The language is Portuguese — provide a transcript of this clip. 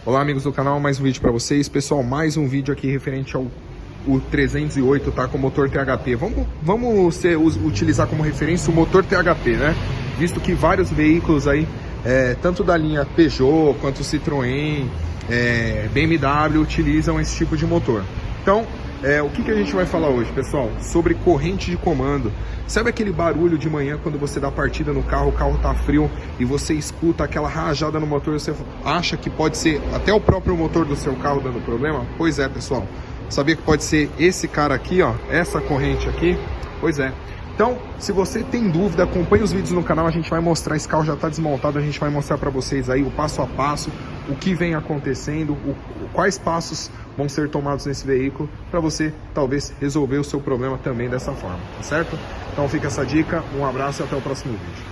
Olá amigos do canal, mais um vídeo para vocês. Pessoal, mais um vídeo aqui referente ao o 308, tá? Com motor THP. Vamos utilizar como referência o motor THP, né? Visto que vários veículos aí, tanto da linha Peugeot quanto Citroën, BMW, utilizam esse tipo de motor. Então, o que a gente vai falar hoje, pessoal? Sobre corrente de comando. Sabe aquele barulho de manhã quando você dá partida no carro, o carro tá frio e você escuta aquela rajada no motor, você acha que pode ser até o próprio motor do seu carro dando problema? Pois é, pessoal. Sabia que pode ser esse cara aqui, ó, essa corrente aqui? Pois é. Então, se você tem dúvida, acompanhe os vídeos no canal, a gente vai mostrar, esse carro já está desmontado, a gente vai mostrar para vocês aí o passo a passo, o que vem acontecendo, quais passos vão ser tomados nesse veículo, para você talvez resolver o seu problema também dessa forma, tá certo? Então fica essa dica, um abraço e até o próximo vídeo.